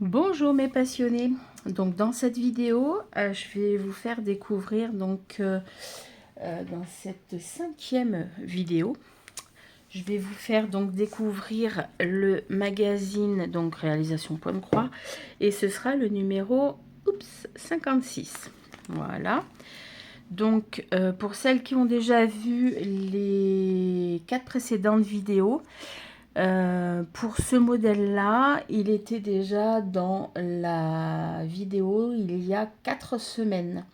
Bonjour mes passionnés. Donc dans cette vidéo, je vais vous faire découvrir dans cette 5e vidéo, je vais vous faire donc découvrir le magazine donc réalisation Point de Croix et ce sera le numéro 56. Voilà. Donc pour celles qui ont déjà vu les 4 précédentes vidéos, pour ce modèle-là, il était déjà dans la vidéo il y a 4 semaines.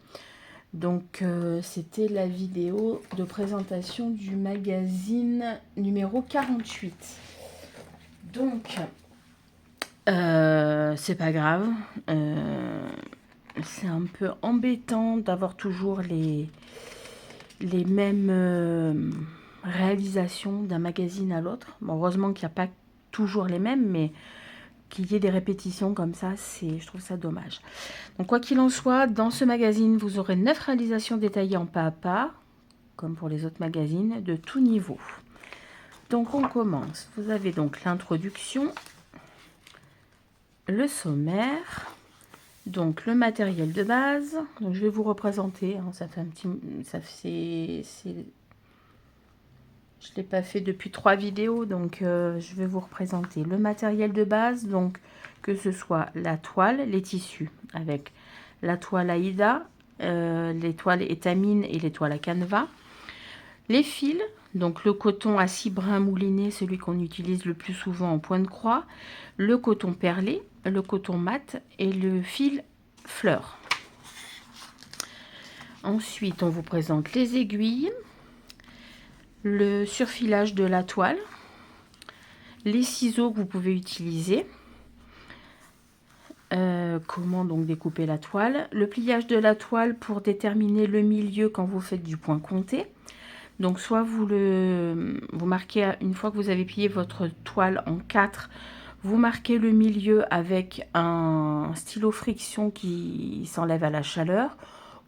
Donc, c'était la vidéo de présentation du magazine numéro 48. Donc, c'est pas grave. C'est un peu embêtant d'avoir toujours les mêmes réalisations d'un magazine à l'autre. Bon, heureusement qu'il n'y a pas toujours les mêmes, mais qu'il y ait des répétitions comme ça, je trouve ça dommage. Donc quoi qu'il en soit, dans ce magazine, vous aurez 9 réalisations détaillées en pas à pas, comme pour les autres magazines, de tout niveau. Donc on commence. Vous avez donc l'introduction, le sommaire, donc le matériel de base. Donc je vais vous représenter, hein, je ne l'ai pas fait depuis 3 vidéos, donc je vais vous représenter le matériel de base, donc que ce soit la toile, les tissus, avec la toile Aïda, les toiles étamine et les toiles à canevas, les fils, donc le coton à 6 brins mouliné, celui qu'on utilise le plus souvent en point de croix, le coton perlé, le coton mat et le fil fleur. Ensuite, on vous présente les aiguilles, le surfilage de la toile, les ciseaux que vous pouvez utiliser, comment donc découper la toile, le pliage de la toile pour déterminer le milieu quand vous faites du point compté. Donc soit vous marquez, une fois que vous avez plié votre toile en 4, vous marquez le milieu avec un stylo friction qui s'enlève à la chaleur,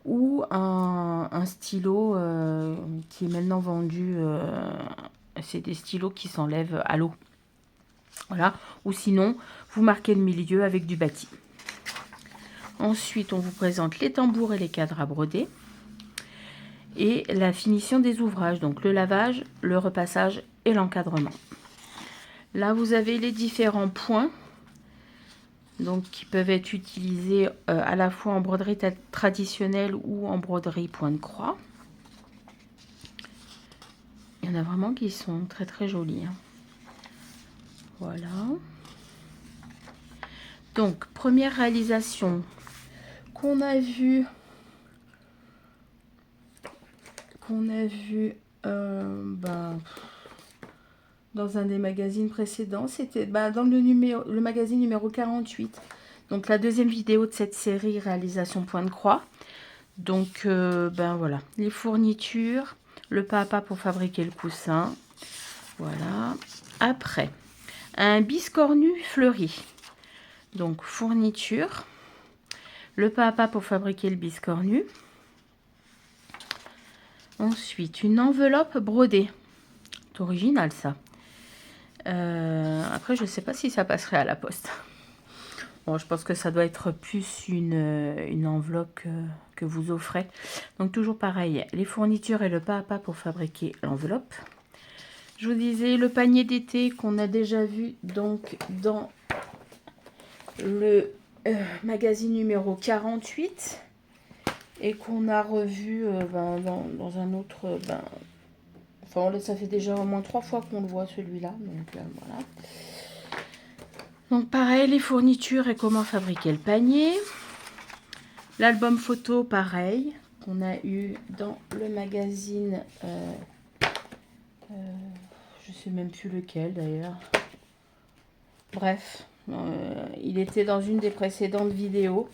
ou un stylo qui est maintenant vendu, c'est des stylos qui s'enlèvent à l'eau. Voilà. Ou sinon, vous marquez le milieu avec du bâti. Ensuite, on vous présente les tambours et les cadres à broder. Et la finition des ouvrages, donc le lavage, le repassage et l'encadrement. Là, vous avez les différents points donc, qui peuvent être utilisés à la fois en broderie traditionnelle ou en broderie point de croix. Il y en a vraiment qui sont très très jolis. Hein. Voilà. Donc, première réalisation qu'on a vue dans un des magazines précédents, c'était dans le magazine numéro 48. Donc la deuxième vidéo de cette série réalisation point de croix. Donc voilà, les fournitures, le pas à pas pour fabriquer le coussin. Voilà. Après, un biscornu fleuri. Donc fourniture, le pas à pas pour fabriquer le biscornu. Ensuite, une enveloppe brodée. C'est original ça. Après, je ne sais pas si ça passerait à la poste. Bon, je pense que ça doit être plus une enveloppe que vous offrez. Donc, toujours pareil, les fournitures et le pas à pas pour fabriquer l'enveloppe. Je vous disais le panier d'été qu'on a déjà vu donc dans le magazine numéro 48 et qu'on a revu dans un autre... Enfin, ça fait déjà au moins 3 fois qu'on le voit celui-là. Donc, voilà. Donc, pareil, les fournitures et comment fabriquer le panier. L'album photo, pareil, qu'on a eu dans le magazine. Je sais même plus lequel d'ailleurs. Bref, il était dans une des précédentes vidéos.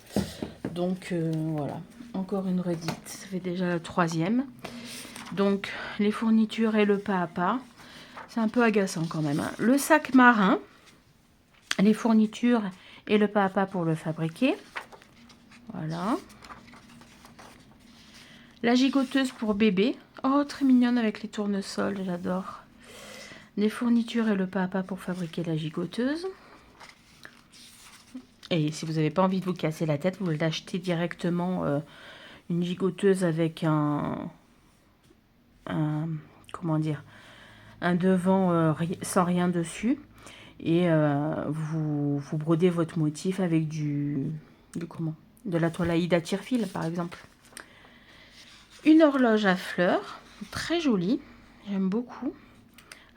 Donc, voilà. Encore une redite. Ça fait déjà la 3e. Donc, les fournitures et le pas à pas. C'est un peu agaçant quand même. Hein. Le sac marin, les fournitures et le pas à pas pour le fabriquer. Voilà. La gigoteuse pour bébé. Oh, très mignonne avec les tournesols, j'adore. Les fournitures et le pas à pas pour fabriquer la gigoteuse. Et si vous n'avez pas envie de vous casser la tête, vous l'achetez directement une gigoteuse avec comment dire, un devant sans rien dessus. Et vous brodez votre motif avec de la toile Aïda tire-fil par exemple. Une horloge à fleurs, très jolie, j'aime beaucoup,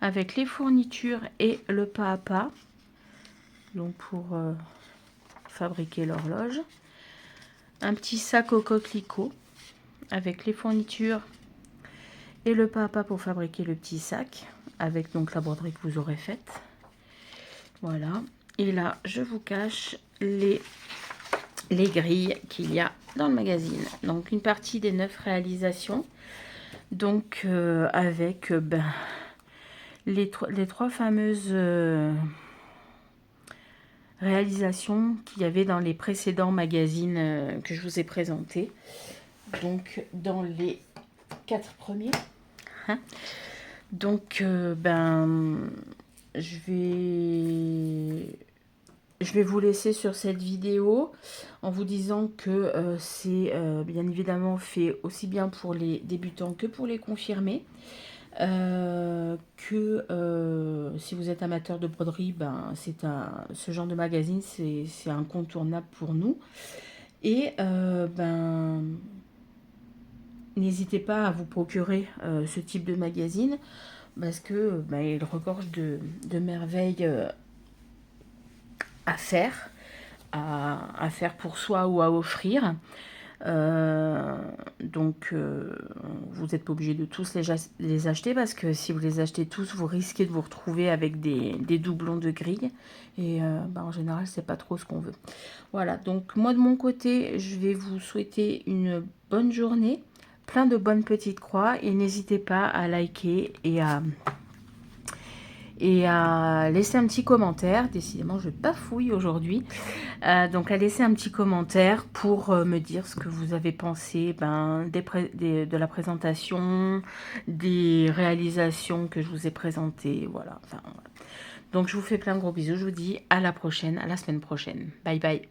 avec les fournitures et le pas à pas, donc pour fabriquer l'horloge. Un petit sac au coquelicot avec les fournitures et le pas à pas pour fabriquer le petit sac, avec donc la broderie que vous aurez faite. Voilà, et là je vous cache les grilles qu'il y a dans le magazine. Donc une partie des 9 réalisations, donc avec les 3 fameuses réalisations qu'il y avait dans les précédents magazines que je vous ai présentés. Donc dans les 4 premiers. Hein, donc je vais vous laisser sur cette vidéo en vous disant que c'est bien évidemment fait aussi bien pour les débutants que pour les confirmés. Si vous êtes amateur de broderie, ce genre de magazine, c'est incontournable pour nous. Et n'hésitez pas à vous procurer ce type de magazine parce que il regorge de merveilles à faire pour soi ou à offrir. Donc vous n'êtes pas obligé de tous les acheter parce que si vous les achetez tous, vous risquez de vous retrouver avec des doublons de grille et en général c'est pas trop ce qu'on veut. Voilà, donc moi de mon côté je vais vous souhaiter une bonne journée, plein de bonnes petites croix et n'hésitez pas à liker et à laisser un petit commentaire. Décidément je bafouille aujourd'hui. Donc à laisser un petit commentaire pour me dire ce que vous avez pensé de la présentation, des réalisations que je vous ai présentées. Voilà. Donc je vous fais plein de gros bisous. Je vous dis à la prochaine, à la semaine prochaine. Bye bye.